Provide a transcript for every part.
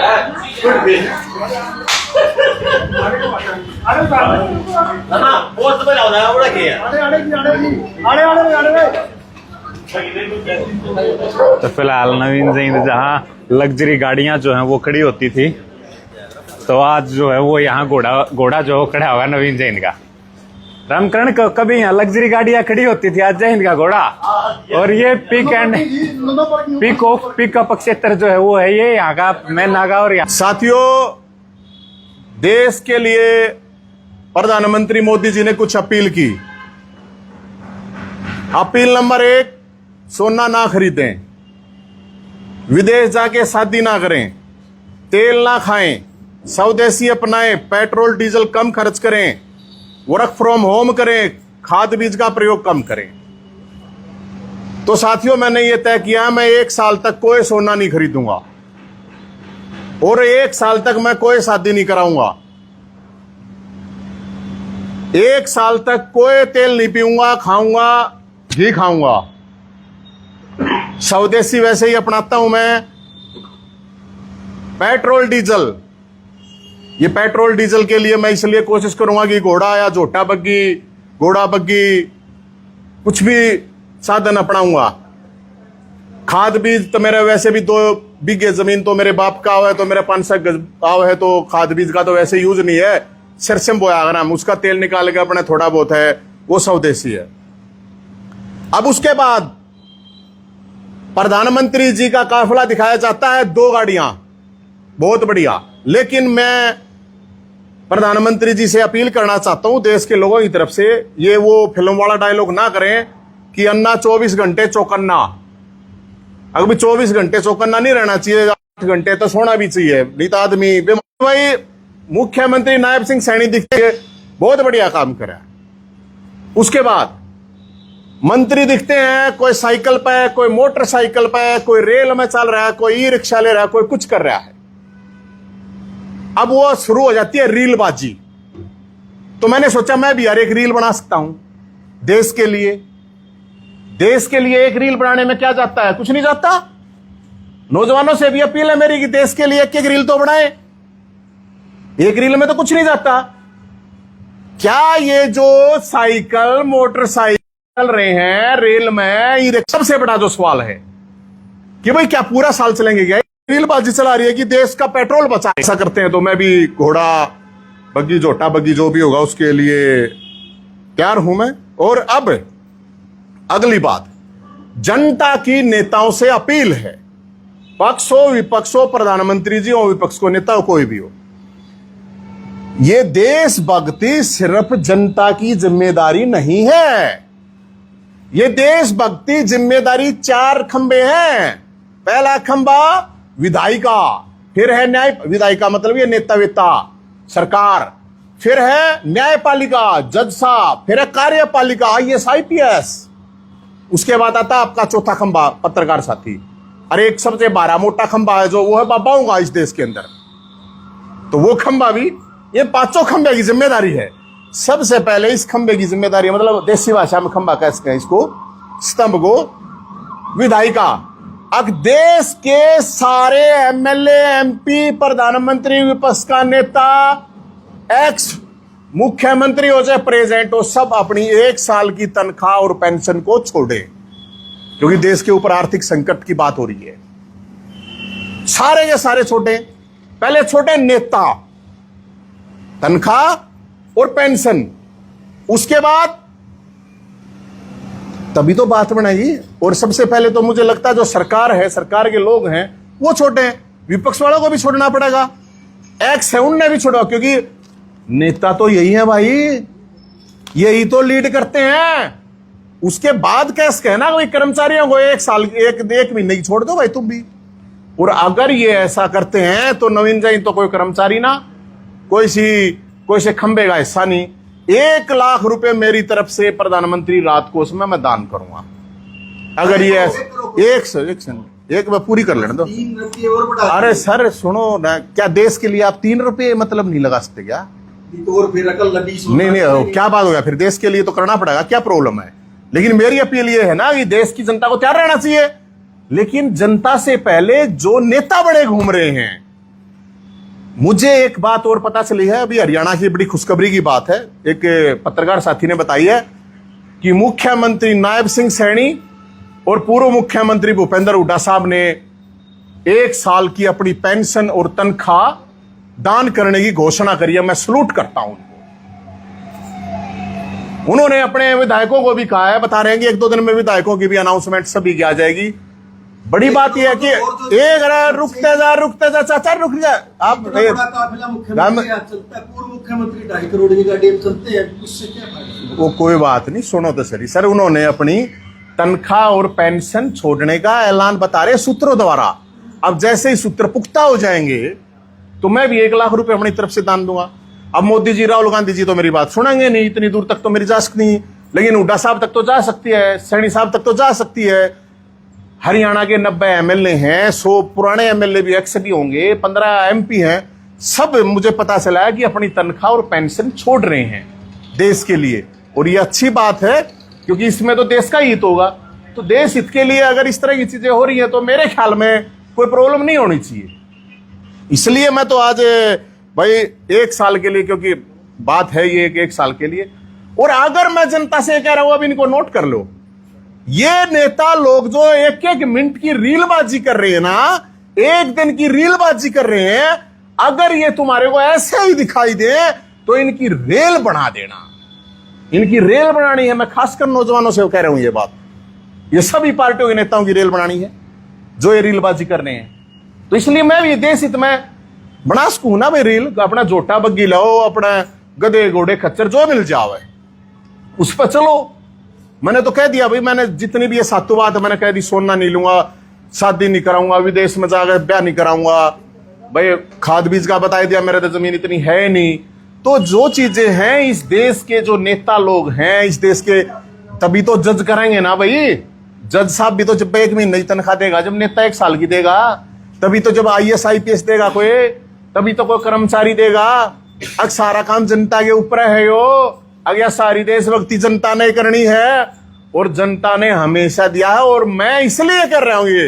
तो फिलहाल नवीन जैन जहाँ लग्जरी गाड़ियां जो हैं वो खड़ी होती थी, तो आज जो है वो यहाँ घोड़ा जो खड़ा होगा नवीन जैन का। रामकरण कभी यहाँ लग्जरी गाड़ियां खड़ी होती थी, आज जैन का घोड़ा। और ये पिकअप क्षेत्र जो है वो है ये यहाँ का मेन नागा। और साथियों, देश के लिए प्रधानमंत्री मोदी जी ने कुछ अपील की। अपील नंबर 1, सोना ना खरीदें, विदेश जाके शादी ना करें, तेल ना खाएं, स्वदेशी अपनाएं, पेट्रोल डीजल कम खर्च करें, वर्क फ्रॉम होम करें, खाद बीज का प्रयोग कम करें। तो साथियों, मैंने ये तय किया, मैं 1 साल तक कोई सोना नहीं खरीदूंगा और 1 साल तक मैं कोई शादी नहीं कराऊंगा। 1 साल तक कोई तेल नहीं पीऊंगा, खाऊंगा घी खाऊंगा। स्वदेशी वैसे ही अपनाता हूं मैं। पेट्रोल डीजल, ये पेट्रोल डीजल के लिए मैं इसलिए कोशिश करूंगा कि घोड़ा या झोटा बग्गी, घोड़ा बग्गी कुछ भी साधन अपनाऊंगा। खाद बीज तो मेरे वैसे भी 2 बीघे जमीन तो मेरे बाप का है, तो मेरे 500 गज आव है, तो खाद बीज का तो वैसे यूज नहीं है। सरसम बोया अगर हम उसका तेल निकाल के अपने थोड़ा बहुत है वो स्वदेशी है। अब उसके बाद प्रधानमंत्री जी का काफिला दिखाया जाता है, 2 गाड़ियां, बहुत बढ़िया। लेकिन मैं प्रधानमंत्री जी से अपील करना चाहता हूं, देश के लोगों की तरफ से, ये वो फिल्म वाला डायलॉग ना करें कि अन्ना 24 घंटे चौकन्ना। अगर 24 घंटे चौकन्ना नहीं रहना चाहिए, 8 घंटे तो सोना भी चाहिए, नहीं तो आदमी। भाई मुख्यमंत्री नायब सिंह सैनी दिखते बहुत बढ़िया काम करा। उसके बाद मंत्री दिखते हैं, कोई साइकिल पे, कोई मोटरसाइकिल पे, कोई रेल में चल रहा है, कोई ई रिक्शा ले रहा है, कोई कुछ कर रहा है। अब वो शुरू हो जाती है रीलबाजी। तो मैंने सोचा मैं भी यार एक रील बना सकता हूं देश के लिए। देश के लिए एक रील बनाने में क्या जाता है, कुछ नहीं जाता। नौजवानों से भी अपील है मेरी कि देश के लिए एक रील तो बनाए। एक रील में तो कुछ नहीं जाता। क्या ये जो साइकिल मोटरसाइकिल चल रहे हैं रेल में, ये सबसे बड़ा जो सवाल है कि भाई क्या पूरा साल चलेंगे क्या? रीलबाजी चला रही है कि देश का पेट्रोल बचा। ऐसा करते हैं तो मैं भी घोड़ा बग्गी झोटा बग्गी जो भी होगा उसके लिए तैयार हूं मैं। और अब अगली बात, जनता की नेताओं से अपील है, पक्ष हो विपक्ष हो, प्रधानमंत्री जी हो विपक्ष को नेता हो कोई भी हो, ये देशभक्ति सिर्फ जनता की जिम्मेदारी नहीं है। ये देशभक्ति जिम्मेदारी 4 खंबे हैं। पहला खंबा विधायिका, फिर है न्याय, विधायिका मतलब ये नेता वेता सरकार, फिर है न्यायपालिका जज साहब, फिर है कार्यपालिका IAS IPS। उसके बाद आता आपका चौथा खंबा पत्रकार साथी। अरे एक सबसे बड़ा मोटा खंबा है जो वो है बाबाओं का इस देश के अंदर, तो वो खंबा भी, ये 5 खंबे की जिम्मेदारी है। सबसे पहले इस खंबे की जिम्मेदारी, मतलब देसी भाषा में खंबा कह सकते हैं इसको, स्तंभ को, विधायिका। अब देश के सारे MLA MP, प्रधानमंत्री, विपक्ष का नेता, एक्स मुख्यमंत्री हो चाहे प्रेजेंट हो, सब अपनी 1 साल की तनख्वाह और पेंशन को छोड़े, क्योंकि देश के ऊपर आर्थिक संकट की बात हो रही है। सारे के सारे छोटे, पहले छोटे नेता, तनख्वाह और पेंशन, उसके बाद तभी तो बात बनाई। और सबसे पहले तो मुझे लगता है जो सरकार है, सरकार के लोग हैं वो छोटे हैं, विपक्ष वालों को भी छोड़ना पड़ेगा, एक्स है उनने भी छोड़ा, क्योंकि नेता तो यही है भाई, यही तो लीड करते हैं। उसके बाद कैसे कहना कोई कर्मचारियों को 1 साल एक महीने की छोड़ दो भाई तुम भी। और अगर ये ऐसा करते हैं तो नवीन जैन तो कोई कर्मचारी ना, कोई से खंबे का हिस्सा नहीं। 1 लाख रुपए मेरी तरफ से प्रधानमंत्री राहत कोष में मैं दान करूंगा। अगर ये एक मैं पूरी कर लेने दो। अरे सर सुनो ना, क्या देश के लिए आप 3 रुपये मतलब नहीं लगा सकते क्या? तो फिर नहीं, क्या बात हो गया, फिर देश के लिए तो करना पड़ेगा, क्या प्रॉब्लम है? लेकिन मेरी अपील ये है ना कि देश की जनता को तैयार रहना चाहिए। लेकिन जनता से पहले जो नेता बड़े घूम रहे हैं मुझे एक बात और पता चली है, अभी हरियाणा की बड़ी खुशखबरी की बात है, एक पत्रकार साथी ने बताई है कि मुख्यमंत्री नायब सिंह सैनी और पूर्व मुख्यमंत्री भूपेंद्र हुड्डा साहब ने 1 साल की अपनी पेंशन और तनख्वाह दान करने की घोषणा करी है। मैं सलूट करता हूं उनको। उन्होंने अपने विधायकों को भी कहा है, बता रहे हैं कि 1-2 दिन में विधायकों की भी अनाउंसमेंट सभी की आ जाएगी। बड़ी बात यह है कि रुकते जा चाचा, रुक जा आप। काफिला मुख्यमंत्री आज चलता है, पूर्व मुख्यमंत्री 2.5 करोड़ की गाड़ी अब चलते हैं, उससे क्या फायदा? वो कोई बात नहीं, सुनो तो सही सर। उन्होंने अपनी तनख्वाह और पेंशन छोड़ने का ऐलान बता रहे सूत्रों द्वारा। अब जैसे ही सूत्र पुख्ता हो जाएंगे तो मैं भी 1 लाख रुपए अपनी तरफ से दान दूंगा। अब मोदी जी, राहुल गांधी जी तो मेरी बात सुनेंगे नहीं, इतनी दूर तक तो मेरी जा सकती नहीं, लेकिन हुड्डा साहब तक तो जा सकती है, सैनी साहब तक तो जा सकती है। हरियाणा के 90 एमएलए हैं, 100 पुराने एमएलए भी एक्स भी होंगे, 15 एमपी हैं, सब मुझे पता चला है कि अपनी तनख्वाह और पेंशन छोड़ रहे हैं देश के लिए। और ये अच्छी बात है क्योंकि इसमें तो देश का हित होगा। तो देश हित के लिए अगर इस तरह की चीजें हो रही हैं तो मेरे ख्याल में कोई प्रॉब्लम नहीं होनी चाहिए। इसलिए मैं तो आज भाई 1 साल के लिए, क्योंकि बात है ये 1 साल के लिए। और अगर मैं जनता से कह रहा हूं, अब इनको नोट कर लो, ये नेता लोग जो 1-1 मिनट की रीलबाजी कर रहे हैं ना, 1 दिन की रीलबाजी कर रहे हैं, अगर ये तुम्हारे को ऐसे ही दिखाई दे तो इनकी रेल बना देना। इनकी रेल बनानी है। मैं खासकर नौजवानों से कह रहा हूं ये बात, ये सभी पार्टियों के नेताओं की रेल बनानी है जो ये रीलबाजी कर रहे हैं। तो इसलिए मैं भी देश हित में बना सकूं ना भाई रील। अपना जोटा बग्गी लाओ, अपना गधे घोड़े खच्चर जो मिल जावे उस पर चलो। मैंने तो कह दिया भाई, मैंने जितनी भी ये सातों बात मैंने कह दी, सोना नहीं लूंगा, शादी नहीं कराऊंगा, विदेश में जाकर ब्याह नहीं कराऊंगा, भाई खाद बीज का बता दिया, मेरे तो जमीन इतनी है नहीं। तो जो चीजें हैं इस देश के जो नेता लोग हैं इस देश के, तभी तो जज करेंगे ना भाई। जज साहब भी तो जब 1 महीने की तनख्वाह देगा, जब नेता 1 साल की देगा, तभी तो जब IAS IPS देगा कोई, तभी तो कोई कर्मचारी देगा। अब सारा काम जनता के ऊपर है यो। अगर सारी देशभक्ति जनता ने करनी है और जनता ने हमेशा दिया है। और मैं इसलिए कर रहा हूं ये,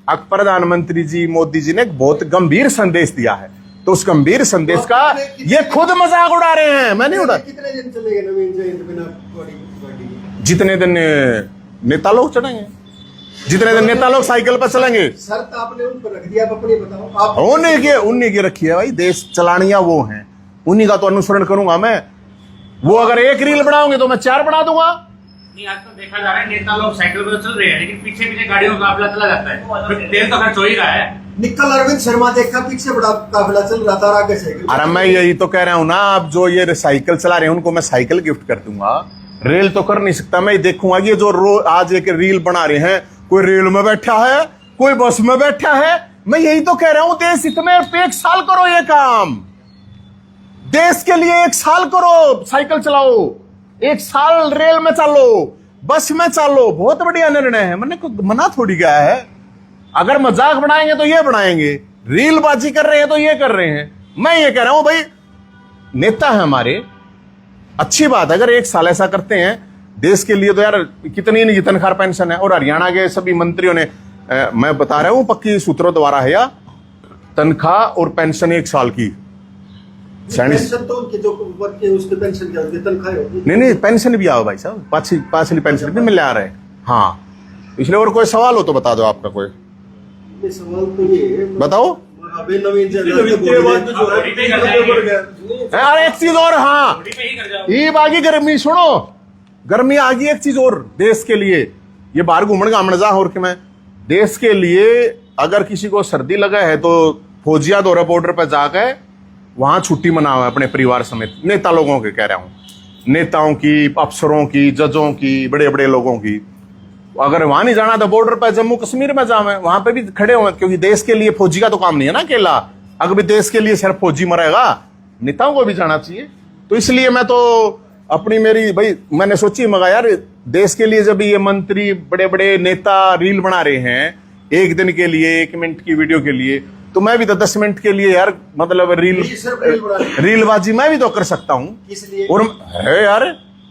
अब प्रधानमंत्री जी मोदी जी ने एक बहुत गंभीर संदेश दिया है, तो उस गंभीर संदेश का ये खुद मजाक उड़ा रहे हैं, मैं नहीं उड़ा। कितने दिन चलेगा नवीन जयंती बिना गाड़ी? जितने दिन नेता लोग चढ़ेंगे, जितने दिन नेता लोग साइकिल पर चलेंगे। शर्त आपने उन पर रख दिया, आप अपनी बताओ। आप उन्हीं की रखी है भाई, देश चलानिया वो हैं, उन्हीं का तो अनुसरण करूंगा मैं। वो अगर 1 रील बनाओगे तो मैं 4 बना दूंगा। नहीं, आज तो देखा जा रहा है नेता लोग साइकिल पर चल रहे हैं, लेकिन पीछे पीछे गाड़ियों का काफिला चला जाता है, फिर तेल तो खर्च हो ही रहा है। निकल अरविंद शर्मा देखा, पीछे बड़ा काफिला चल रहा था, आगे साइकिल। अरे मैं यही तो कह रहा हूं ना, अब जो ये साइकिल चला रहे हैं उनको मैं साइकिल गिफ्ट कर दूंगा। रेल तो कर नहीं सकता, मैं देखूंगा कि जो आज एक रील बना रहे हैं, कोई रेल में बैठा है, कोई बस में बैठा है। मैं यही तो कह रहा हूं, देश हित में 1 साल करो ये काम, देश के लिए 1 साल करो, साइकिल चलाओ, 1 साल रेल में चलो, बस में चलो। बहुत बढ़िया निर्णय है, मैंने कोई मना थोड़ी गया है। अगर मजाक बनाएंगे तो ये बनाएंगे, रीलबाजी कर रहे हैं तो ये कर रहे हैं। मैं ये कह रहा हूं भाई, नेता है हमारे, अच्छी बात है अगर 1 साल ऐसा करते हैं देश के लिए, तो यार कितनी इनकी तनख्वाह पेंशन है। और हरियाणा के सभी मंत्रियों ने, मैं बता रहा हूं पक्की सूत्रों द्वारा है, या तनख्वाह और पेंशन 1 साल की। पेंशन तो उनके जो वर्क के उसके पेंशन क्या होगी, तनख्वाह होगी। नहीं पेंशन भी आओ भाई साहब, पांचली पेंशन भी मिल आ रहे हैं। हाँ, इसलिए और कोई सवाल हो तो बता दो आपका कोई। सवाल तो ये बताओ। अभी नवीन यार एक चीज और, हाँ ये बागी गर्मी सुनो, गर्मी आ गई। एक चीज और देश के लिए, ये बाहर घूमने घामने जा हो, मैं देश के लिए अगर किसी को सर्दी लगा है तो फौजिया दौरा बॉर्डर पर जाकर वहां छुट्टी मनाओ अपने परिवार समेत। नेता लोगों के कह रहा हूं, नेताओं की, अफसरों की, जजों की, बड़े बड़े लोगों की। अगर वहां नहीं जाना तो बॉर्डर पर जम्मू कश्मीर में जावे, वहां पे भी खड़े हुए, क्योंकि देश के लिए फौजी का तो काम नहीं है ना अकेला। अगर भी देश के लिए सिर्फ फौजी मरेगा, नेताओं को भी जाना चाहिए। तो इसलिए मैं तो अपनी मेरी भाई मैंने सोची, मगा यार देश के लिए जब ये मंत्री बड़े बड़े नेता रील बना रहे हैं 1 दिन के लिए, 1 मिनट की वीडियो के लिए, तो मैं भी तो 10 मिनट के लिए यार मतलब रीलबाजी मैं भी तो कर सकता हूं। इसलिए और है यार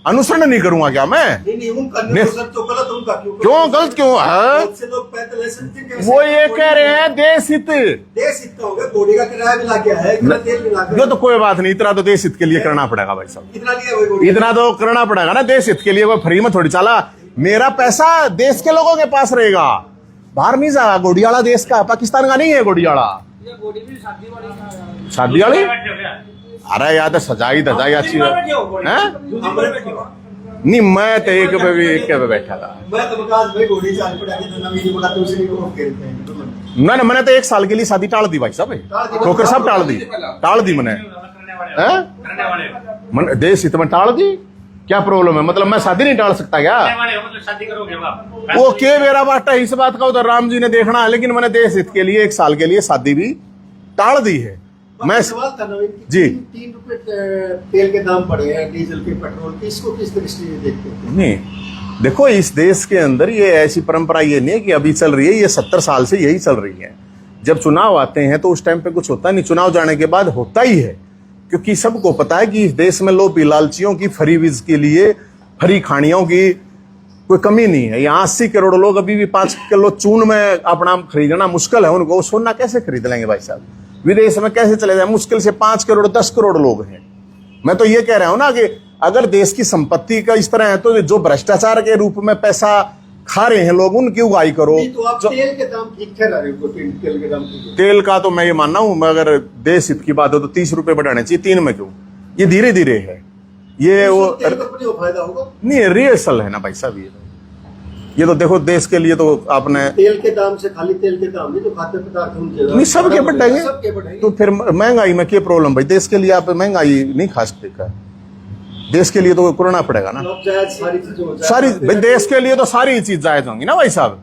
अनुसरण नहीं करूंगा क्या मैं? नहीं उनका नहीं, सर तो गलत उनका क्यों गलत क्यों है? बहुत से लोग पैदल लाइसेंस के कैसे- वो ये कह रहे हैं देश हित। देश इतना हो गया, घोड़े का किराया भी लग गया है, इतना तेल भी लग ये गया, तो कोई बात नहीं, इतना तो देश हित के लिए करना पड़ेगा भाई साहब, इतना लिया वही घोड़े इतना तो करना पड़ेगा ना देश हित के लिए। कोई फ्री में थोड़ी चला, मेरा पैसा देश के लोगों के पास रहेगा, बाहर नहीं जाएगा। गोडियाला देश का, पाकिस्तान का नहीं है गोडियाला। शादी वाली बैठे हो क्या? अरे यार तो सजाई धजाई अच्छी है हमरे में क्यों? नहीं, मैं तो एक पे बैठा था। मैं तो विकास भाई घोड़ी चाल पड़ा के तो नवीन बड़ा तो उसे को खेलते हैं तो मैंने मैंने तो 1 साल के लिए शादी टाल दी भाई साहब, ठोकर साहब टाल दी मैंने। करने वाले मन देश हित में टाल दी, क्या प्रॉब्लम है? मतलब मैं शादी नहीं टाल सकता क्या? करने वाले हो, मतलब शादी करोगे अब आप? वो के मेरा बाटा इस बात का उधर राम जी ने देखना है, लेकिन मैंने देश हित के लिए 1 साल के लिए शादी भी टाल दी है। मैं सवाल था नवीन कि जी। 3 रुपए तेल के दाम बढ़े हैं, डीजल के, पेट्रोल के, इसको किस दृष्टि से देखते हैं? नहीं देखो, इस देश के अंदर ये ऐसी परंपरा ये नहीं है कि अभी चल रही है, ये 70 साल से यही चल रही है। जब चुनाव आते हैं तो उस टाइम पे कुछ होता नहीं, चुनाव जाने के बाद होता ही है, क्योंकि सबको पता है कि इस देश में लोग लालचियों की फ्री वीज के लिए, फ्री खानियों की कोई कमी नहीं है। यहाँ 80 करोड़ लोग अभी भी 5 किलो चून में अपना खरीदना मुश्किल है उनको, वो सोना कैसे खरीद लेंगे भाई साहब? विदेश में कैसे चले जाए? मुश्किल से 5 करोड़ 10 करोड़ लोग हैं। मैं तो ये कह रहा हूं ना कि अगर देश की संपत्ति का इस तरह है तो जो भ्रष्टाचार के रूप में पैसा खा रहे हैं लोग, उनकी उगाई करो। नहीं तो आप तेल के दाम ठीक ठहरा रहे हो, तेल के दाम ठीक है। तेल का तो मैं ये मानना हूं, अगर देश हित की बात हो तो 30 रुपए बढ़ाने चाहिए, 3 में क्यों? ये धीरे धीरे है, ये वो तेल का अपने को फायदा होगा। नहीं, रिहर्सल है ना भाई साहब। ये तो देखो देश के लिए तो आपने तेल के दाम से खाली तेल के दाम नहीं तो खाद्य पदार्थ उनके नहीं सबके बढ़ेंगे, सबके बढ़ेंगे। तो फिर महंगाई में क्या प्रॉब्लम भाई? देश के लिए आप महंगाई नहीं खा सकते, देश के लिए तो करना पड़ेगा ना। अब जायज सारी चीजें हो जाए, सारी भाई देश के लिए तो सारी चीज जायज होंगी ना भाई साहब।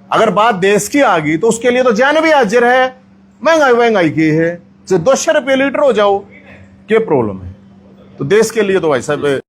अगर बात देश की आ गई तो उसके लिए तो जान भी हाजिर है। महंगाई की है, 200 रुपये लीटर हो जाओ, क्या प्रॉब्लम है? तो देश के लिए तो भाई साहब